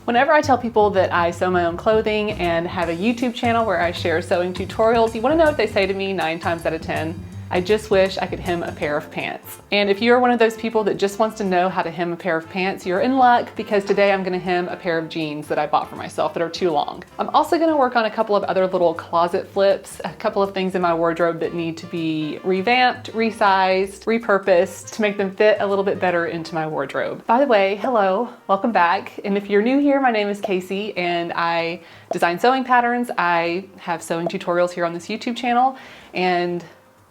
Whenever I tell people that I sew my own clothing and have a YouTube channel where I share sewing tutorials, you want to know what they say to me 9 times out of 10? I just wish I could hem a pair of pants. And if you're one of those people that just wants to know how to hem a pair of pants, you're in luck, because today I'm gonna hem a pair of jeans that I bought for myself that are too long. I'm also gonna work on a couple of other little closet flips, a couple of things in my wardrobe that need to be revamped, resized, repurposed to make them fit a little bit better into my wardrobe. By the way, hello, welcome back. And if you're new here, my name is Casey and I design sewing patterns. I have sewing tutorials here on this YouTube channel, and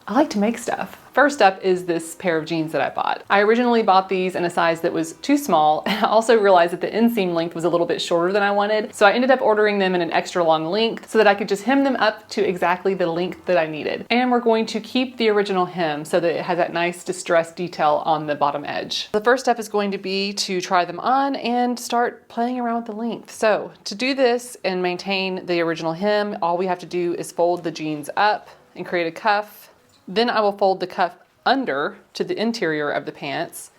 I like to make stuff. First up is this pair of jeans that I bought. I originally bought these in a size that was too small, and I also realized that the inseam length was a little bit shorter than I wanted, so I ended up ordering them in an extra long length so that I could just hem them up to exactly the length that I needed. And we're going to keep the original hem so that it has that nice distressed detail on the bottom edge. The first step is going to be to try them on and start playing around with the length. So to do this and maintain the original hem, all we have to do is fold the jeans up and create a cuff. Then I will fold the cuff under to the interior of the pants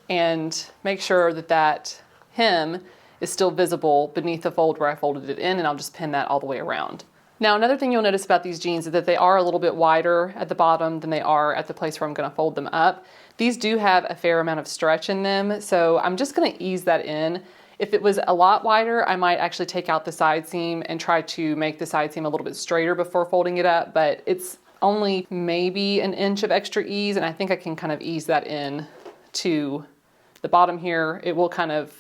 and make sure that that hem is still visible beneath the fold where I folded it in, and I'll just pin that all the way around. Now, another thing you'll notice about these jeans is that they are a little bit wider at the bottom than they are at the place where I'm gonna fold them up. These do have a fair amount of stretch in them, so I'm just gonna ease that in. If it was a lot wider, I might actually take out the side seam and try to make the side seam a little bit straighter before folding it up, but it's only maybe an inch of extra ease, and I think I can kind of ease that in to the bottom here. It will kind of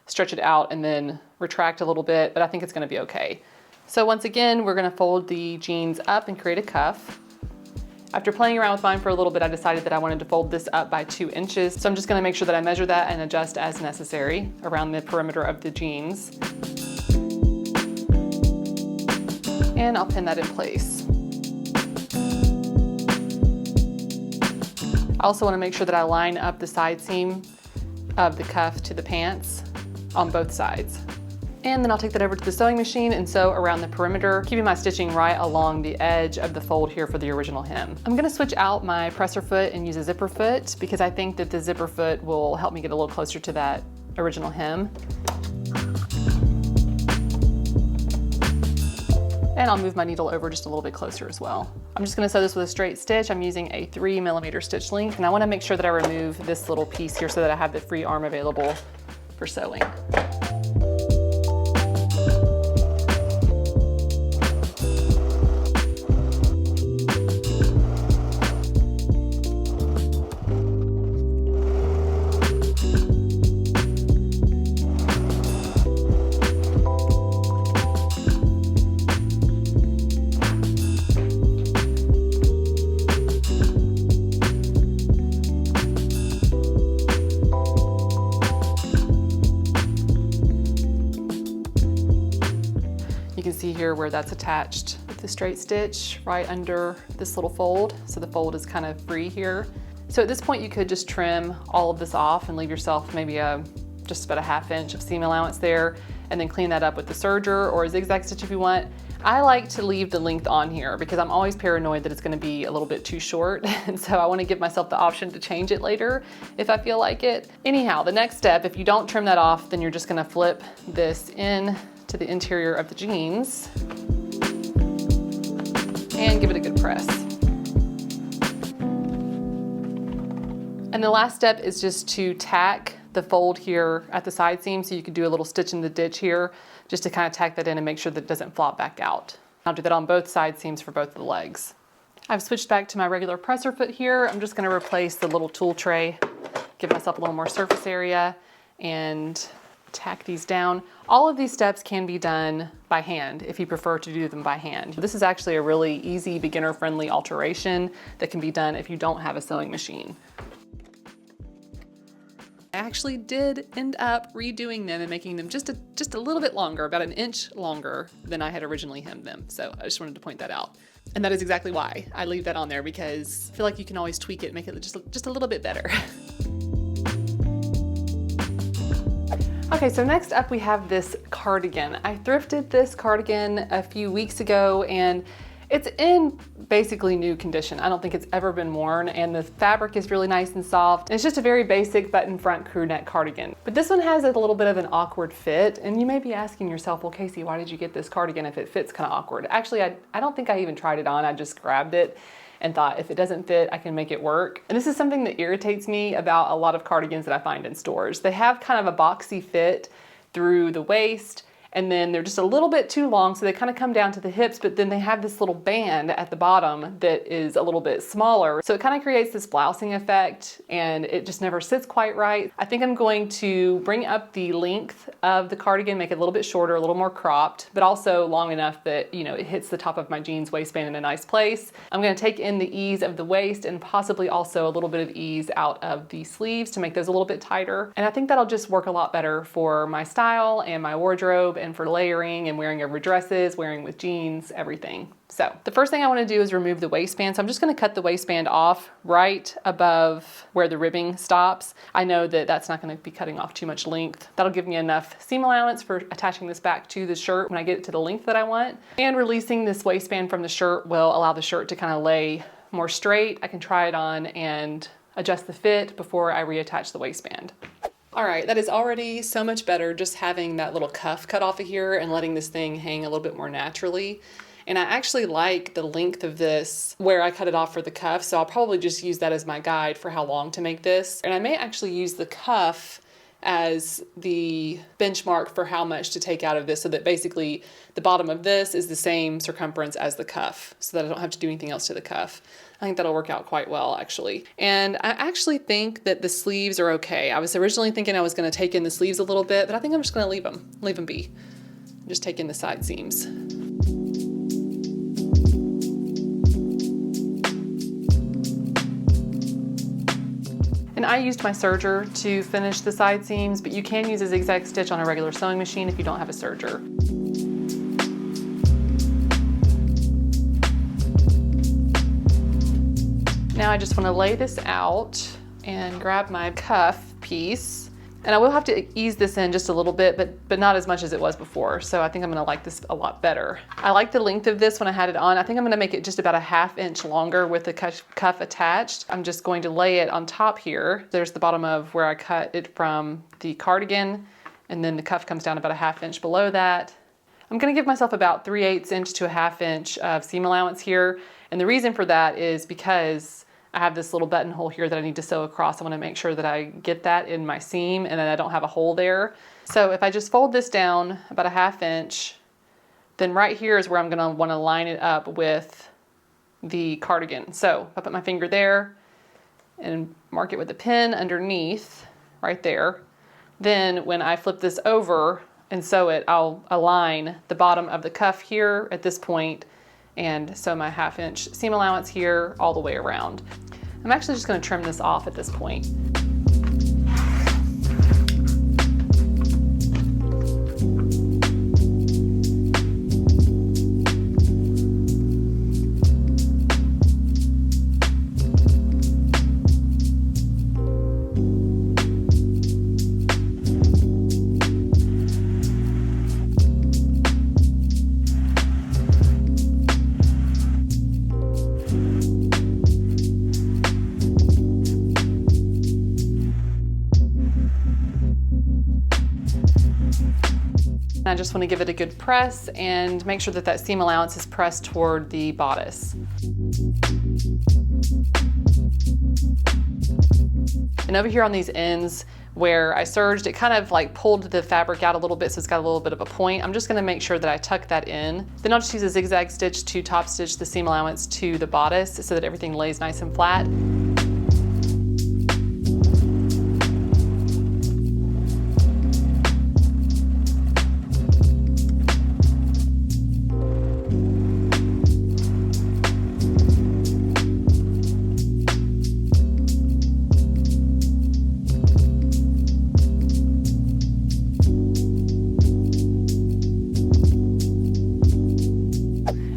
stretch it out and then retract a little bit, but I think it's gonna be okay. So once again, we're gonna fold the jeans up and create a cuff. After playing around with mine for a little bit, I decided that I wanted to fold this up by 2 inches. So I'm just gonna make sure that I measure that and adjust as necessary around the perimeter of the jeans. And I'll pin that in place. I also want to make sure that I line up the side seam of the cuff to the pants on both sides. And then I'll take that over to the sewing machine and sew around the perimeter, keeping my stitching right along the edge of the fold here for the original hem. I'm gonna switch out my presser foot and use a zipper foot because I think that the zipper foot will help me get a little closer to that original hem. And I'll move my needle over just a little bit closer as well. I'm just gonna sew this with a straight stitch. I'm using a 3mm stitch length, and I wanna make sure that I remove this little piece here so that I have the free arm available for sewing. You can see here where that's attached with the straight stitch right under this little fold. So the fold is kind of free here. So at this point you could just trim all of this off and leave yourself maybe just about a 1/2 inch of seam allowance there, and then clean that up with the serger or a zigzag stitch if you want. I like to leave the length on here because I'm always paranoid that it's gonna be a little bit too short. And so I wanna give myself the option to change it later if I feel like it. Anyhow, the next step, if you don't trim that off, then you're just gonna flip this in to the interior of the jeans and give it a good press. And the last step is just to tack the fold here at the side seam, so you could do a little stitch in the ditch here just to kind of tack that in and make sure that it doesn't flop back out. I'll do that on both side seams for both of the legs. I've switched back to my regular presser foot here. I'm just going to replace the little tool tray, give myself a little more surface area, and tack these down. All of these steps can be done by hand if you prefer to do them by hand. This is actually a really easy, beginner-friendly alteration that can be done if you don't have a sewing machine. I actually did end up redoing them and making them just a little bit longer, about 1 inch longer than I had originally hemmed them. So I just wanted to point that out. And that is exactly why I leave that on there, because I feel like you can always tweak it and make it just a little bit better. Okay, so next up we have this cardigan. I thrifted this cardigan a few weeks ago, and It's in basically new condition. I don't think it's ever been worn, and the fabric is really nice and soft. It's just a very basic button front crew neck cardigan. But this one has a little bit of an awkward fit, and you may be asking yourself, well, Casey, why did you get this cardigan if it fits kind of awkward? Actually, I don't think I even tried it on. I just grabbed it and thought if it doesn't fit, I can make it work. And this is something that irritates me about a lot of cardigans that I find in stores. They have kind of a boxy fit through the waist, and then they're just a little bit too long, so they kind of come down to the hips, but then they have this little band at the bottom that is a little bit smaller. So it kind of creates this blousing effect, and it just never sits quite right. I think I'm going to bring up the length of the cardigan, make it a little bit shorter, a little more cropped, but also long enough that, you know, it hits the top of my jeans waistband in a nice place. I'm gonna take in the ease of the waist and possibly also a little bit of ease out of the sleeves to make those a little bit tighter. And I think that'll just work a lot better for my style and my wardrobe, and for layering and wearing over dresses, wearing with jeans, everything. So the first thing I want to do is remove the waistband. So I'm just going to cut the waistband off right above where the ribbing stops. I know that that's not going to be cutting off too much length. That'll give me enough seam allowance for attaching this back to the shirt when I get it to the length that I want. And releasing this waistband from the shirt will allow the shirt to kind of lay more straight. I can try it on and adjust the fit before I reattach the waistband. All right, that is already so much better, just having that little cuff cut off of here and letting this thing hang a little bit more naturally. And I actually like the length of this where I cut it off for the cuff, so I'll probably just use that as my guide for how long to make this. And I may actually use the cuff as the benchmark for how much to take out of this, so that basically the bottom of this is the same circumference as the cuff, so that I don't have to do anything else to the cuff. I think that'll work out quite well, actually. And I actually think that the sleeves are okay. I was originally thinking I was gonna take in the sleeves a little bit, but I think I'm just gonna leave them be. Just take in the side seams. And I used my serger to finish the side seams, but you can use a zigzag stitch on a regular sewing machine if you don't have a serger. Now I just want to lay this out and grab my cuff piece. And I will have to ease this in just a little bit, but not as much as it was before. So I think I'm gonna like this a lot better. I like the length of this when I had it on. I think I'm gonna make it just about a ½ inch longer with the cuff attached. I'm just going to lay it on top here. There's the bottom of where I cut it from the cardigan, and then the cuff comes down about a ½ inch below that. I'm gonna give myself about 3/8 inch to a ½ inch of seam allowance here. And the reason for that is because I have this little buttonhole here that I need to sew across. I want to make sure that I get that in my seam and that I don't have a hole there. So if I just fold this down about a ½ inch, then right here is where I'm going to want to line it up with the cardigan. So if I put my finger there and mark it with a pin underneath right there, then when I flip this over and sew it, I'll align the bottom of the cuff here at this point and sew my ½ inch seam allowance here all the way around. I'm actually just going to trim this off at this point. I just want to give it a good press and make sure that that seam allowance is pressed toward the bodice. And over here on these ends where I serged, it kind of like pulled the fabric out a little bit, so it's got a little bit of a point. I'm just going to make sure that I tuck that in. Then I'll just use a zigzag stitch to top stitch the seam allowance to the bodice so that everything lays nice and flat.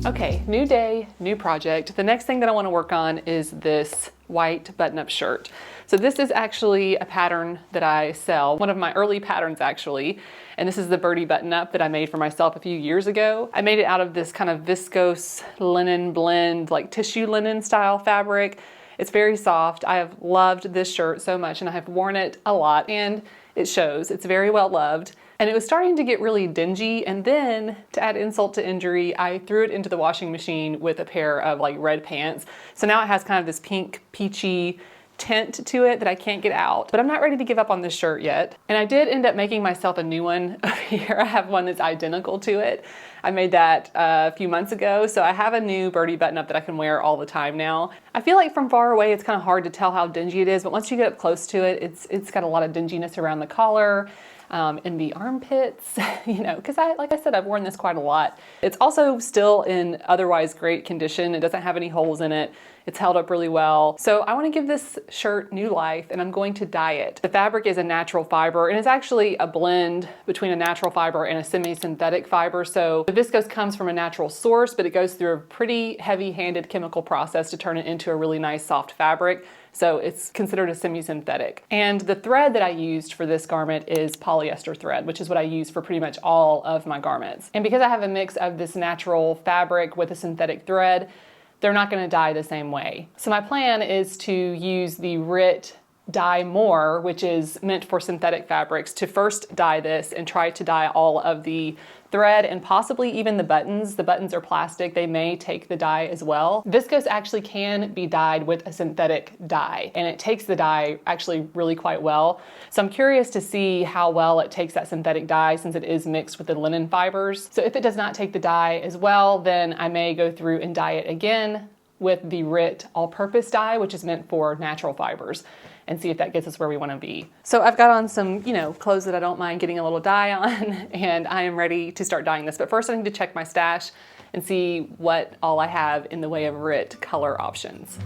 Okay, new day, new project. The next thing that I want to work on is this white button-up shirt. So this is actually a pattern that I sell, one of my early patterns actually. And this is the birdie button up that I made for myself a few years ago. I made it out of this kind of viscose linen blend, like tissue linen style fabric. It's very soft. I have loved this shirt so much and I have worn it a lot and it shows. It's very well loved. And it was starting to get really dingy, and then to add insult to injury, I threw it into the washing machine with a pair of like red pants. So now it has kind of this pink peachy tint to it that I can't get out, but I'm not ready to give up on this shirt yet. And I did end up making myself a new one over here. I have one that's identical to it. I made that a few months ago, so I have a new birdie button up that I can wear all the time now. I feel like from far away it's kind of hard to tell how dingy it is, but once you get up close to it, it's got a lot of dinginess around the collar. In the armpits, you know, because like I said, I've worn this quite a lot. It's also still in otherwise great condition. It doesn't have any holes in it. It's held up really well. So I want to give this shirt new life and I'm going to dye it. The fabric is a natural fiber and it's actually a blend between a natural fiber and a semi-synthetic fiber. So the viscose comes from a natural source, but it goes through a pretty heavy-handed chemical process to turn it into a really nice soft fabric. So it's considered a semi-synthetic. And the thread that I used for this garment is polyester thread, which is what I use for pretty much all of my garments. And because I have a mix of this natural fabric with a synthetic thread, they're not gonna dye the same way. So my plan is to use the RIT Dye More, which is meant for synthetic fabrics, to first dye this and try to dye all of the thread and possibly even the buttons. The buttons are plastic. They may take the dye as well. Viscose actually can be dyed with a synthetic dye and it takes the dye actually really quite well. So I'm curious to see how well it takes that synthetic dye since it is mixed with the linen fibers. So if it does not take the dye as well, then I may go through and dye it again with the RIT all-purpose dye, which is meant for natural fibers, and see if that gets us where we want to be. So I've got on some, you know, clothes that I don't mind getting a little dye on, and I am ready to start dyeing this. But first I need to check my stash and see what all I have in the way of RIT color options.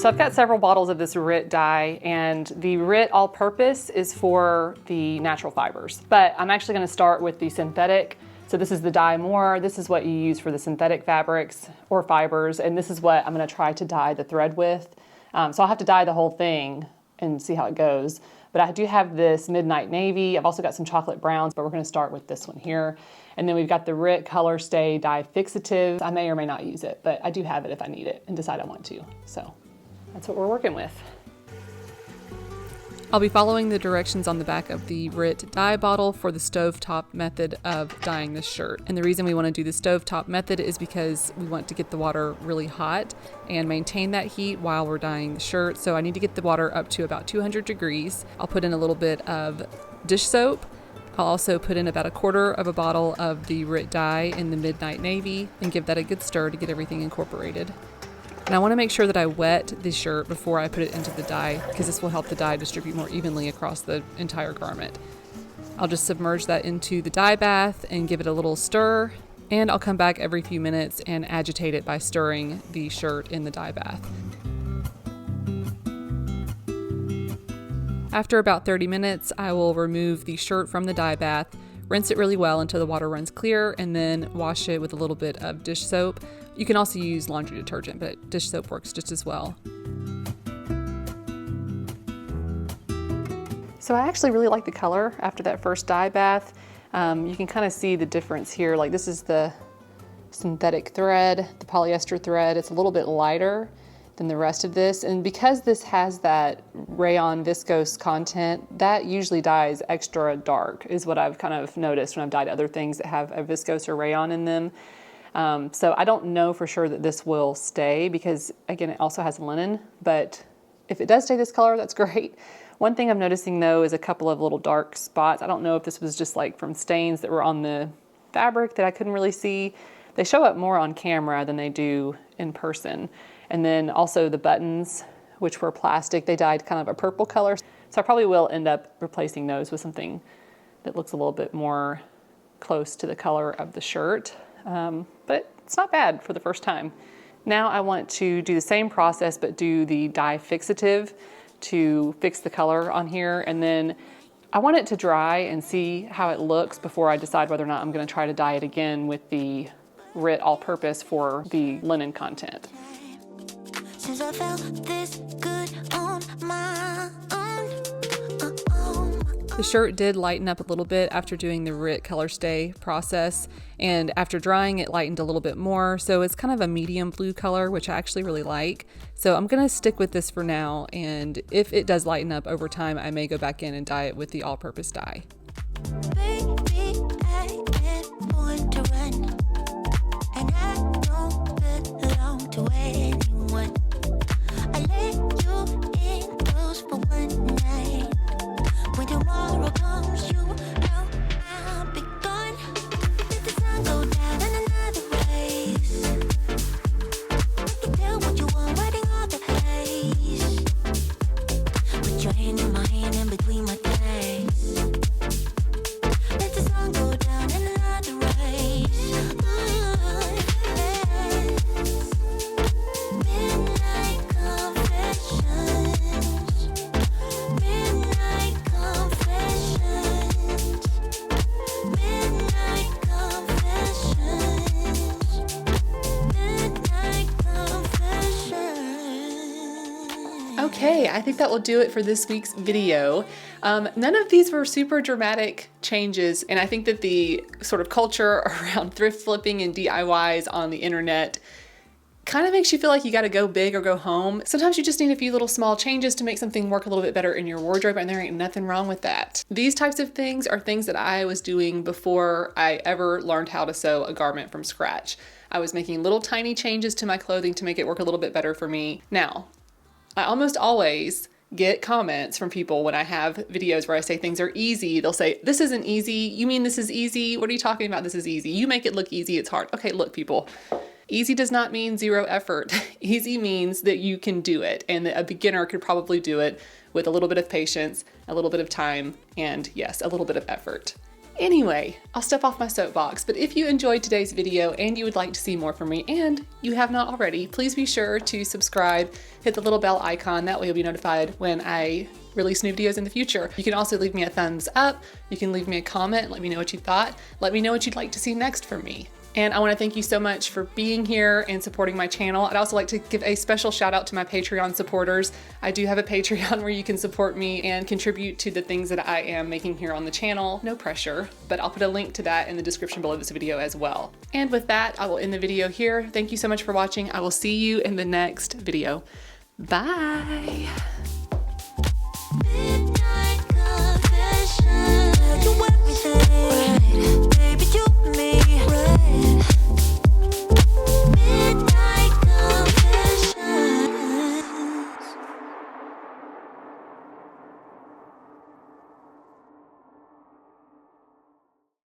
So I've got several bottles of this RIT dye, and the RIT all-purpose is for the natural fibers. But I'm actually gonna start with the synthetic. So this is the Dye More. This is what you use for the synthetic fabrics or fibers, and this is what I'm gonna try to dye the thread with. So I'll have to dye the whole thing and see how it goes. But I do have this Midnight Navy. I've also got some chocolate browns, but we're gonna start with this one here. And then we've got the RIT Color Stay Dye Fixative. I may or may not use it, but I do have it if I need it and decide I want to. So that's what we're working with. I'll be following the directions on the back of the RIT dye bottle for the stovetop method of dyeing this shirt. And the reason we want to do the stovetop method is because we want to get the water really hot and maintain that heat while we're dyeing the shirt. So I need to get the water up to about 200 degrees. I'll put in a little bit of dish soap. I'll also put in about 1/4 of a bottle of the RIT dye in the Midnight Navy and give that a good stir to get everything incorporated. And I want to make sure that I wet the shirt before I put it into the dye, because this will help the dye distribute more evenly across the entire garment. I'll just submerge that into the dye bath and give it a little stir, and I'll come back every few minutes and agitate it by stirring the shirt in the dye bath. After about 30 minutes, I will remove the shirt from the dye bath, rinse it really well until the water runs clear, and then wash it with a little bit of dish soap. You can also use laundry detergent, but dish soap works just as well. So I actually really like the color after that first dye bath. You can kind of see the difference here. Like this is the synthetic thread, the polyester thread. It's a little bit lighter than the rest of this. And because this has that rayon viscose content, that usually dyes extra dark is what I've kind of noticed when I've dyed other things that have a viscose or rayon in them. So I don't know for sure that this will stay because again, it also has linen, but if it does stay this color, that's great. One thing I'm noticing though is a couple of little dark spots. I don't know if this was just like from stains that were on the fabric that I couldn't really see. They show up more on camera than they do in person. And then also the buttons, which were plastic, they dyed kind of a purple color. So I probably will end up replacing those with something that looks a little bit more close to the color of the shirt. But it's not bad for the first time. Now I want to do the same process, but do the dye fixative to fix the color on here. And then I want it to dry and see how it looks before I decide whether or not I'm gonna try to dye it again with the RIT all-purpose for the linen content. Since I felt this good on my own. The shirt did lighten up a little bit after doing the RIT color stay process, and after drying it lightened a little bit more, so it's kind of a medium blue color, which I actually really like. So I'm gonna stick with this for now, and if it does lighten up over time, I may go back in and dye it with the all-purpose dye. Baby, I am born to run, and I don't belong to anyone. I let you in close for one night. When tomorrow comes, you know I'll be gone. Let the sun go down in another race. I can tell what you want, writing all the haze. Put your hand in my hand in between my thighs. Let the sun go down in another race. Midnight confessions. Midnight confessions. Midnight confessions. Midnight confessions. Okay, I think that will do it for this week's video. None of these were super dramatic changes, and I think that the sort of culture around thrift flipping and DIYs on the internet kind of makes you feel like you got to go big or go home. Sometimes you just need a few little small changes to make something work a little bit better in your wardrobe, and there ain't nothing wrong with that. These types of things are things that I was doing before I ever learned how to sew a garment from scratch. I was making little tiny changes to my clothing to make it work a little bit better for me. Now, I almost always get comments from people when I have videos where I say things are easy. They'll say, this isn't easy. You mean this is easy? What are you talking about? This is easy. You make it look easy. It's hard. Okay, look, people. Easy does not mean zero effort. Easy means that you can do it, and that a beginner could probably do it with a little bit of patience, a little bit of time, and yes, a little bit of effort. Anyway, I'll step off my soapbox, but if you enjoyed today's video and you would like to see more from me, and you have not already, please be sure to subscribe, hit the little bell icon, that way you'll be notified when I release new videos in the future. You can also leave me a thumbs up, you can leave me a comment, let me know what you thought, let me know what you'd like to see next from me. And I want to thank you so much for being here and supporting my channel. I'd also like to give a special shout out to my Patreon supporters. I do have a Patreon where you can support me and contribute to the things that I am making here on the channel. No pressure, but I'll put a link to that in the description below this video as well. And with that, I will end the video here. Thank you so much for watching. I will see you in the next video. Bye.